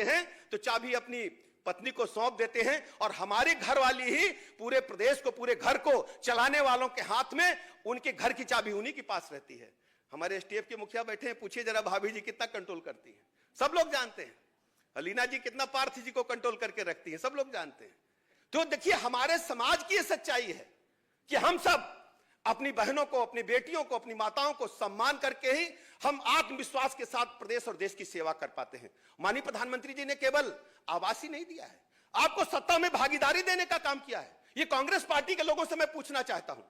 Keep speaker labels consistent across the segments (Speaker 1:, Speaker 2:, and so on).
Speaker 1: आते हैं तो चाबी अपनी पत्नी को सौंप देते हैं और हमारी घरवाली ही पूरे प्रदेश को, पूरे घर को चलाने वालों के हाथ में उनके घर की चाबी उन्हीं के पास रहती है। हमारे एसटीएफ के मुखिया बैठे हैं, पूछिए जरा भाभी जी कितना कंट्रोल करती है, सब लोग जानते हैं। अलीना जी कितना पार्थ जी को कंट्रोल करके रखती है, सब लोग जानते हैं। तो देखिए हमारे समाज की यह सच्चाई है कि हम सब अपनी बहनों को, अपनी बेटियों को, अपनी माताओं को सम्मान करके ही हम आत्मविश्वास के साथ प्रदेश और देश की सेवा कर पाते हैं। माननीय प्रधानमंत्री जी ने केवल आवास ही नहीं दिया है, आपको सत्ता में भागीदारी देने का काम किया है। ये कांग्रेस पार्टी के लोगों से मैं पूछना चाहता हूं,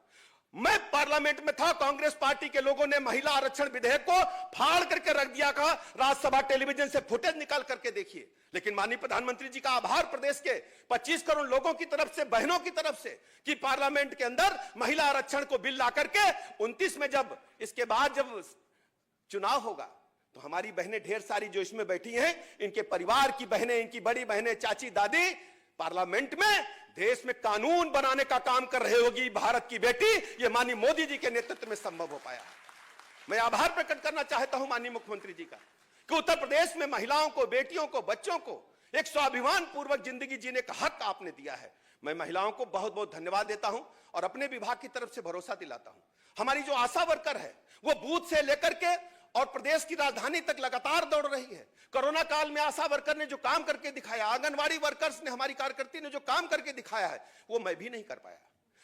Speaker 1: मैं पार्लियामेंट में था, कांग्रेस पार्टी के लोगों ने महिला आरक्षण विधेयक को फाड़ करके रख दिया, कहा राज्यसभा टेलीविजन से फुटेज निकाल करके देखिए। लेकिन माननीय प्रधानमंत्री जी का आभार प्रदेश के 25 करोड़ लोगों की तरफ से, बहनों की तरफ से, कि पार्लियामेंट के अंदर महिला आरक्षण को बिल ला करके 29 में जब इसके बाद जब चुनाव होगा तो हमारी बहनें ढेर सारी जो इसमें बैठी हैं, इनके परिवार की बहनें, इनकी बड़ी बहनें, चाची, दादी पार्लियामेंट में देश में कानून बनाने का काम कर रहे होगी। भारत की बेटी, ये माननीय मोदी जी के नेतृत्व में संभव हो पाया। मैं आभार प्रकट करना चाहता हूं माननीय मुख्यमंत्री जी का कि उत्तर प्रदेश में महिलाओं को, बेटियों को, बच्चों को एक स्वाभिमान पूर्वक जिंदगी जीने का हक आपने दिया है। मैं महिलाओं को बहुत बहुत धन्यवाद देता हूं और अपने विभाग की तरफ से भरोसा दिलाता हूं। हमारी जो आशा वर्कर है वो बूथ से लेकर के और प्रदेश की राजधानी तक लगातार दौड़ रही है। कोरोना काल में आशा वर्कर ने जो काम करके दिखाया, आंगनवाड़ी वर्कर्स ने, हमारी कार्यकर्ती ने जो काम करके दिखाया है, वो मैं भी नहीं कर पाया।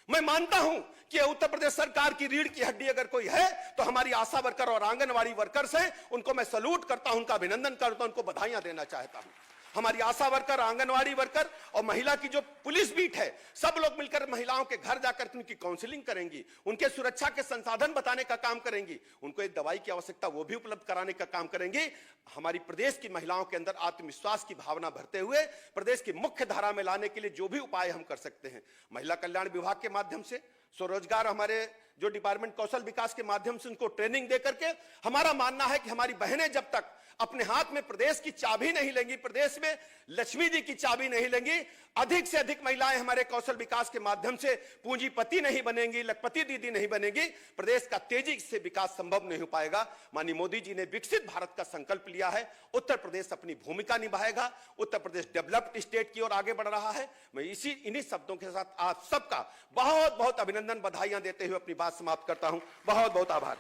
Speaker 1: मैं मानता हूं कि उत्तर प्रदेश सरकार की रीढ़ की हड्डी अगर कोई है तो हमारी आशा वर्कर और आंगनवाड़ी वर्कर्स हैं। उनको मैं सैल्यूट करता हूं, उनका अभिनंदन करता हूं, उनको बधाइयां देना चाहता हूं। हमारी आशा वर्कर, आंगनवाड़ी वर्कर और महिला की जो पुलिस बीट है, सब लोग मिलकर महिलाओं के घर जाकर उनकी काउंसलिंग करेंगी, उनके सुरक्षा के संसाधन बताने का काम करेंगी, उनको एक दवाई की आवश्यकता वो भी उपलब्ध कराने का काम करेंगी। हमारी प्रदेश की महिलाओं के अंदर आत्मविश्वास की भावना भरते हुए प्रदेश की मुख्य धारा में लाने के लिए जो भी उपाय हम कर सकते हैं, महिला कल्याण विभाग के माध्यम से, स्वरोजगार, हमारे जो डिपार्टमेंट कौशल विकास के माध्यम से उनको ट्रेनिंग दे करके, हमारा मानना है कि हमारी बहनें जब तक अपने हाथ में प्रदेश की चाबी नहीं लेंगी, प्रदेश में लक्ष्मी जी की चाबी नहीं लेंगी, अधिक से अधिक महिलाएं हमारे कौशल विकास के माध्यम से पूंजीपति नहीं बनेंगी, लखपति दीदी नहीं बनेंगी, प्रदेश का तेजी से विकास संभव नहीं हो पाएगा। माननीय मोदी जी ने विकसित भारत का संकल्प लिया है, उत्तर प्रदेश अपनी भूमिका निभाएगा, उत्तर प्रदेश डेवलप्ड स्टेट की ओर आगे बढ़ रहा है। मैं इन्हीं शब्दों के साथ आप सबका बहुत बहुत अभिनंदन, बधाइयां देते हुए अपनी बात समाप्त करता हूं। बहुत बहुत आभार।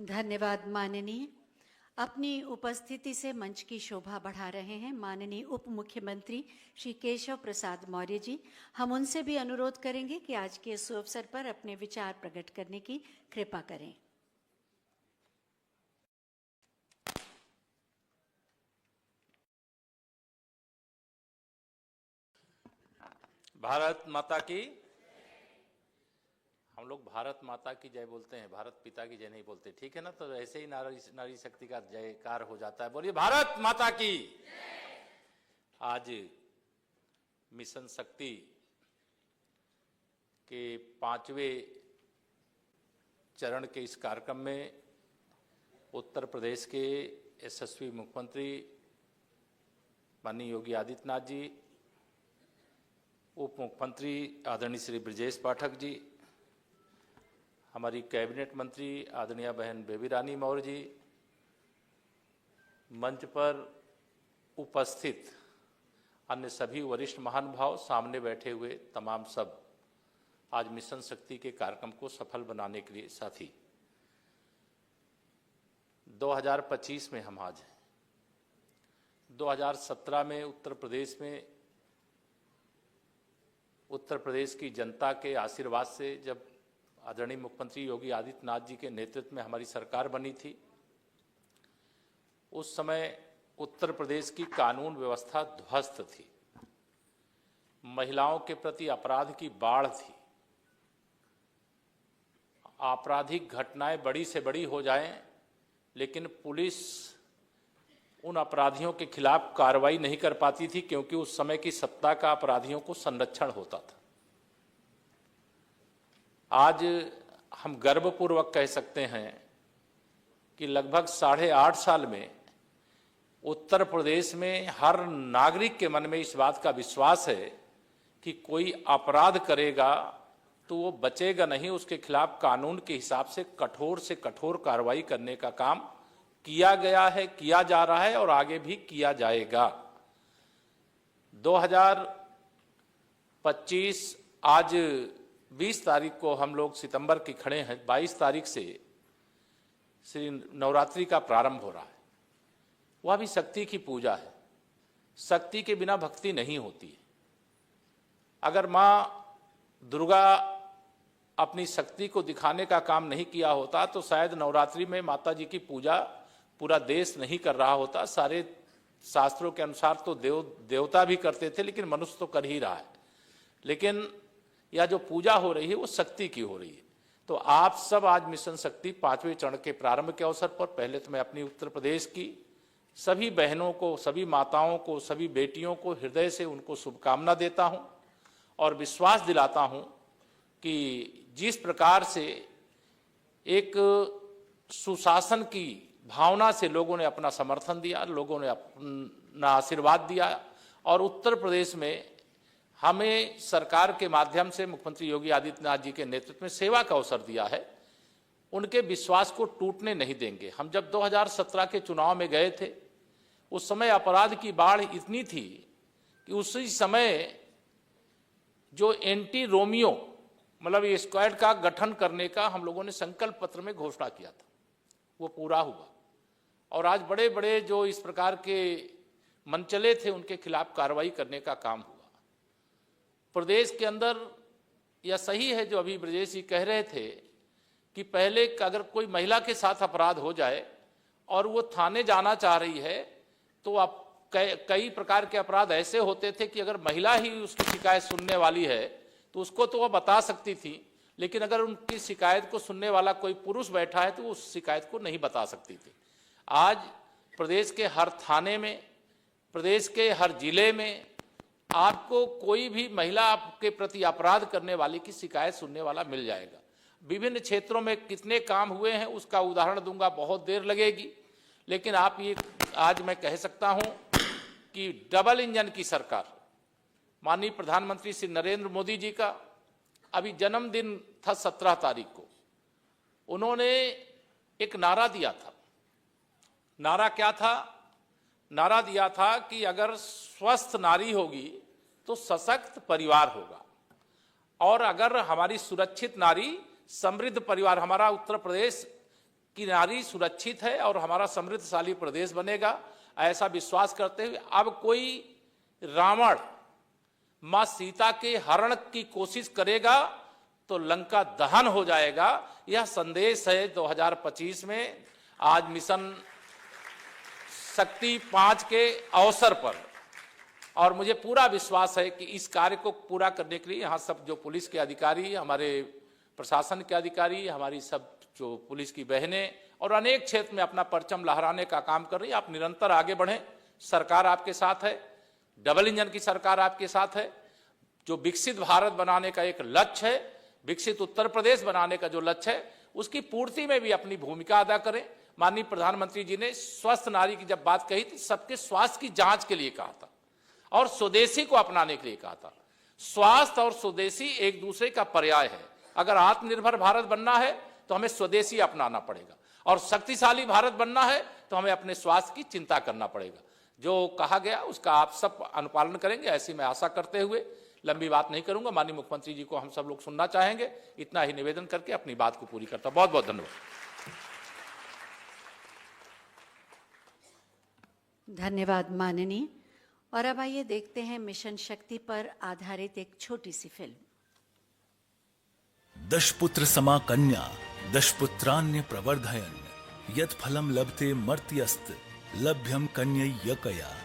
Speaker 2: धन्यवाद माननीय। अपनी उपस्थिति से मंच की शोभा बढ़ा रहे हैं माननीय उप मुख्यमंत्री श्री केशव प्रसाद मौर्य जी। हम उनसे भी अनुरोध करेंगे कि आज के इस अवसर पर अपने विचार प्रकट करने की कृपा करें।
Speaker 3: भारत माता की, हम लोग भारत माता की जय बोलते हैं, भारत पिता की जय नहीं बोलते, ठीक है ना? तो ऐसे ही नारी शक्ति का जयकार हो जाता है। बोलिए भारत माता की। आज मिशन शक्ति के 5वें चरण के इस कार्यक्रम में उत्तर प्रदेश के यशस्वी मुख्यमंत्री माननीय योगी आदित्यनाथ जी, उप मुख्यमंत्री आदरणीय श्री ब्रजेश पाठक जी, हमारी कैबिनेट मंत्री आदरणीय बहन बेबी रानी मौर्य जी, मंच पर उपस्थित अन्य सभी वरिष्ठ महानुभाव, सामने बैठे हुए तमाम सब आज मिशन शक्ति के कार्यक्रम को सफल बनाने के लिए साथी। 2025 में हम आज हैं। 2017 में उत्तर प्रदेश की जनता के आशीर्वाद से जब आदरणीय मुख्यमंत्री योगी आदित्यनाथ जी के नेतृत्व में हमारी सरकार बनी थी, उस समय उत्तर प्रदेश की कानून व्यवस्था ध्वस्त थी, महिलाओं के प्रति अपराध की बाढ़ थी, आपराधिक घटनाएं बड़ी से बड़ी हो जाएं लेकिन पुलिस उन अपराधियों के खिलाफ कार्रवाई नहीं कर पाती थी, क्योंकि उस समय की सत्ता का अपराधियों को संरक्षण होता था। आज हम गर्वपूर्वक कह सकते हैं कि लगभग 8.5 साल में उत्तर प्रदेश में हर नागरिक के मन में इस बात का विश्वास है कि कोई अपराध करेगा तो वो बचेगा नहीं, उसके खिलाफ कानून के हिसाब से कठोर कार्रवाई करने का काम किया गया है, किया जा रहा है और आगे भी किया जाएगा। 2025 आज 20 तारीख को हम लोग सितंबर के खड़े हैं, 22 तारीख से श्री नवरात्रि का प्रारंभ हो रहा है। वह भी शक्ति की पूजा है। शक्ति के बिना भक्ति नहीं होती है। अगर माँ दुर्गा अपनी शक्ति को दिखाने का काम नहीं किया होता तो शायद नवरात्रि में माता जी की पूजा पूरा देश नहीं कर रहा होता। सारे शास्त्रों के अनुसार तो देवता भी करते थे, लेकिन मनुष्य तो कर ही रहा है। लेकिन यह जो पूजा हो रही है वो शक्ति की हो रही है। तो आप सब आज मिशन शक्ति 5वें चरण के प्रारंभ के अवसर पर पहले तो मैं अपनी उत्तर प्रदेश की सभी बहनों को, सभी माताओं को, सभी बेटियों को हृदय से उनको शुभकामना देता हूं और विश्वास दिलाता हूं कि जिस प्रकार से एक सुशासन की भावना से लोगों ने अपना समर्थन दिया, लोगों ने अपना आशीर्वाद दिया और उत्तर प्रदेश में हमें सरकार के माध्यम से मुख्यमंत्री योगी आदित्यनाथ जी के नेतृत्व में सेवा का अवसर दिया है, उनके विश्वास को टूटने नहीं देंगे। हम जब 2017 के चुनाव में गए थे, उस समय अपराध की बाढ़ इतनी थी कि उसी समय जो एंटी रोमियो मतलब ये स्क्वाड का गठन करने का हम लोगों ने संकल्प पत्र में घोषणा किया था, वो पूरा हुआ। और आज बड़े बड़े जो इस प्रकार के मनचले थे उनके खिलाफ कार्रवाई करने का काम हुआ। प्रदेश के अंदर यह सही है जो अभी ब्रजेश जी कह रहे थे कि पहले अगर कोई महिला के साथ अपराध हो जाए और वो थाने जाना चाह रही है तो आप कई प्रकार के अपराध ऐसे होते थे कि अगर महिला ही उसकी शिकायत सुनने वाली है तो उसको तो वह बता सकती थी, लेकिन अगर उनकी शिकायत को सुनने वाला कोई पुरुष बैठा है तो वो उस शिकायत को नहीं बता सकती थी। आज प्रदेश के हर थाने में, प्रदेश के हर जिले में आपको कोई भी महिला आपके प्रति अपराध करने वाली की शिकायत सुनने वाला मिल जाएगा। विभिन्न क्षेत्रों में कितने काम हुए हैं उसका उदाहरण दूंगा, बहुत देर लगेगी, लेकिन आप ये आज मैं कह सकता हूं कि डबल इंजन की सरकार, माननीय प्रधानमंत्री श्री नरेंद्र मोदी जी का अभी जन्मदिन था 17 तारीख को, उन्होंने एक नारा दिया था। नारा क्या था? नारा दिया था कि अगर स्वस्थ नारी होगी तो सशक्त परिवार होगा, और अगर हमारी सुरक्षित नारी समृद्ध परिवार, हमारा उत्तर प्रदेश की नारी सुरक्षित है और हमारा समृद्धशाली प्रदेश बनेगा, ऐसा विश्वास करते हुए अब कोई रावण मां सीता के हरण की कोशिश करेगा तो लंका दहन हो जाएगा। यह संदेश है 2025 में आज मिशन शक्ति 5 के अवसर पर, और मुझे पूरा विश्वास है कि इस कार्य को पूरा करने के लिए यहाँ सब जो पुलिस के अधिकारी, हमारे प्रशासन के अधिकारी, हमारी सब जो पुलिस की बहनें और अनेक क्षेत्र में अपना परचम लहराने का काम कर रही है। आप निरंतर आगे बढ़ें, सरकार आपके साथ है, डबल इंजन की सरकार आपके साथ है। जो विकसित भारत बनाने का एक लक्ष्य है, विकसित उत्तर प्रदेश बनाने का जो लक्ष्य है, उसकी पूर्ति में भी अपनी भूमिका अदा करें। माननीय प्रधानमंत्री जी ने स्वस्थ नारी की जब बात कही थी, सबके स्वास्थ्य की जांच के लिए कहा था और स्वदेशी को अपनाने के लिए कहा था। स्वास्थ्य और स्वदेशी एक दूसरे का पर्याय है। अगर आत्मनिर्भर भारत बनना है तो हमें स्वदेशी अपनाना पड़ेगा, और शक्तिशाली भारत बनना है तो हमें अपने स्वास्थ्य की चिंता करना पड़ेगा। जो कहा गया उसका आप सब अनुपालन करेंगे, ऐसी मैं आशा करते हुए लंबी बात नहीं करूंगा। माननीय मुख्यमंत्री जी को हम सब लोग सुनना चाहेंगे, इतना ही निवेदन करके अपनी बात को पूरी करता हूं। बहुत बहुत धन्यवाद।
Speaker 2: धन्यवाद माननीय। और अब आइए देखते हैं मिशन शक्ति पर आधारित एक छोटी सी फिल्म।
Speaker 4: दशपुत्र समा कन्या दशपुत्रान्य प्रवर्धयन् यत् फलम लभते मर्त्यस्त लभ्यम कन्ययकया।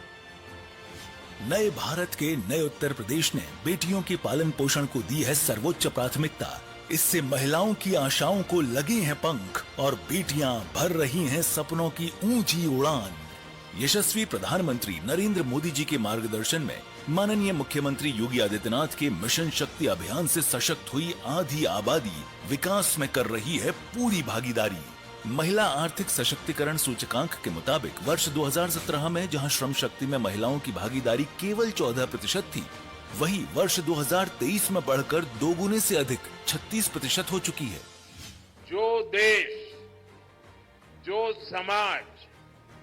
Speaker 4: नए भारत के नए उत्तर प्रदेश ने बेटियों के पालन पोषण को दी है सर्वोच्च प्राथमिकता। इससे महिलाओं की आशाओं को लगे हैं पंख और बेटियां भर रही हैं सपनों की ऊंची उड़ान। यशस्वी प्रधानमंत्री नरेंद्र मोदी जी के मार्गदर्शन में माननीय मुख्यमंत्री योगी आदित्यनाथ के मिशन शक्ति अभियान से सशक्त हुई आधी आबादी विकास में कर रही है पूरी भागीदारी। महिला आर्थिक सशक्तिकरण सूचकांक के मुताबिक वर्ष 2017 में जहां श्रम शक्ति में महिलाओं की भागीदारी केवल 14% थी, वही वर्ष 2023 में बढ़कर दोगुने से अधिक 36% हो चुकी है।
Speaker 5: जो देश, जो समाज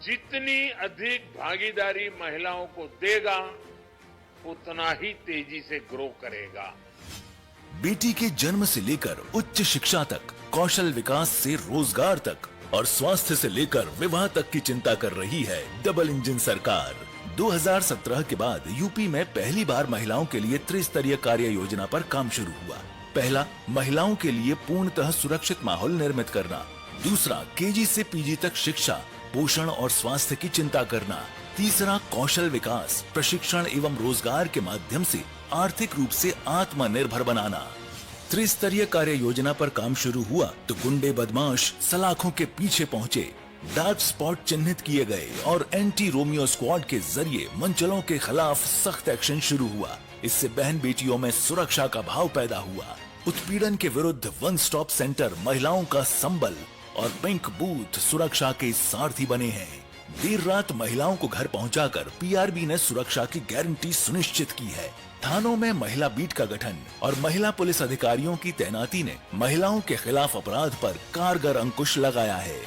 Speaker 5: जितनी अधिक भागीदारी महिलाओं को देगा, उतना ही तेजी से ग्रो करेगा।
Speaker 4: बेटी के जन्म से लेकर उच्च शिक्षा तक, कौशल विकास से रोजगार तक और स्वास्थ्य से लेकर विवाह तक की चिंता कर रही है डबल इंजन सरकार। 2017 के बाद यूपी में पहली बार महिलाओं के लिए त्रिस्तरीय कार्य योजना पर काम शुरू हुआ। पहला, महिलाओं के लिए पूर्णतः सुरक्षित माहौल निर्मित करना। दूसरा, केजी से पीजी तक शिक्षा, पोषण और स्वास्थ्य की चिंता करना। तीसरा, कौशल विकास, प्रशिक्षण एवं रोजगार के माध्यम से आर्थिक रूप से आत्मनिर्भर बनाना। त्रिस्तरीय कार्य योजना पर काम शुरू हुआ तो गुंडे बदमाश सलाखों के पीछे पहुंचे, डार्क स्पॉट चिन्हित किए गए और एंटी रोमियो स्क्वाड के जरिए मंचलों के खिलाफ सख्त एक्शन शुरू हुआ। इससे बहन बेटियों में सुरक्षा का भाव पैदा हुआ। उत्पीड़न के विरुद्ध वन स्टॉप सेंटर महिलाओं का संबल और पिंक बूथ सुरक्षा के सारथी बने हैं। देर रात महिलाओं को घर पहुंचाकर पीआरबी ने सुरक्षा की गारंटी सुनिश्चित की है। थानों में महिला बीट का गठन और महिला पुलिस अधिकारियों की तैनाती ने महिलाओं के खिलाफ अपराध पर कारगर अंकुश लगाया है।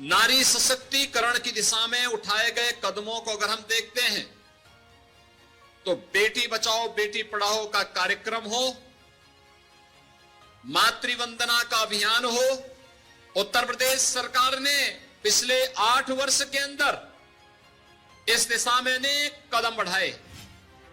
Speaker 6: नारी सशक्तिकरण की दिशा में उठाए गए कदमों को अगर हम देखते हैं तो बेटी बचाओ बेटी पढ़ाओ का कार्यक्रम हो, मातृवंदना का अभियान हो, उत्तर प्रदेश सरकार ने पिछले 8 वर्ष के अंदर इस दिशा में अनेक कदम बढ़ाए।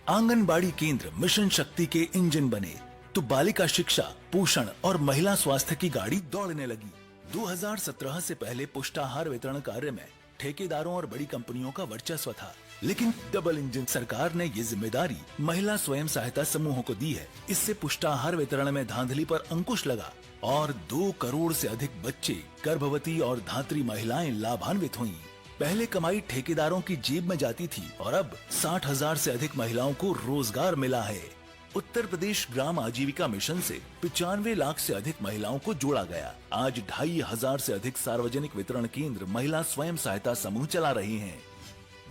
Speaker 4: आंगनबाड़ी केंद्र मिशन शक्ति के इंजन बने तो बालिका शिक्षा, पोषण और महिला स्वास्थ्य की गाड़ी दौड़ने लगी। 2017 से पहले पुष्टाहार वितरण कार्य में ठेकेदारों और बड़ी कंपनियों का वर्चस्व था, लेकिन डबल इंजन सरकार ने ये जिम्मेदारी महिला स्वयं सहायता समूहों को दी है। इससे पुष्टाहार वितरण में धांधली पर अंकुश लगा और 2 करोड़ से अधिक बच्चे, गर्भवती और धात्री महिलाएं लाभान्वित हुईं। पहले कमाई ठेकेदारों की जेब में जाती थी और अब 60,000 से अधिक महिलाओं को रोजगार मिला है। उत्तर प्रदेश ग्राम आजीविका मिशन से 95 लाख से अधिक महिलाओं को जोड़ा गया। आज 2,500 से अधिक सार्वजनिक वितरण केंद्र महिला स्वयं सहायता समूह चला रहे हैं।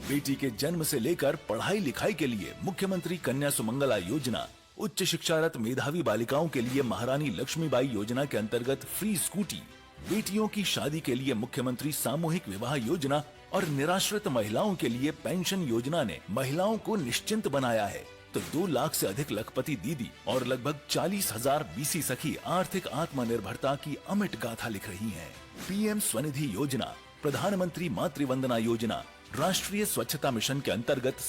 Speaker 4: बेटी के जन्म से लेकर पढ़ाई लिखाई के लिए मुख्यमंत्री कन्या सुमंगला योजना, उच्च शिक्षारत मेधावी बालिकाओं के लिए महारानी लक्ष्मीबाई योजना के अंतर्गत फ्री स्कूटी, बेटियों की शादी के लिए मुख्यमंत्री सामूहिक विवाह योजना और निराश्रित महिलाओं के लिए पेंशन योजना ने महिलाओं को निश्चिंत बनाया है। तो 2 लाख से अधिक लखपति दीदी और लगभग 40,000 बीसी सखी आर्थिक आत्मनिर्भरता की अमिट गाथा लिख रही हैं। पीएम स्वनिधि योजना, प्रधानमंत्री मातृवंदना योजना, राष्ट्रीय स्वच्छता मिशन के अंतर्गत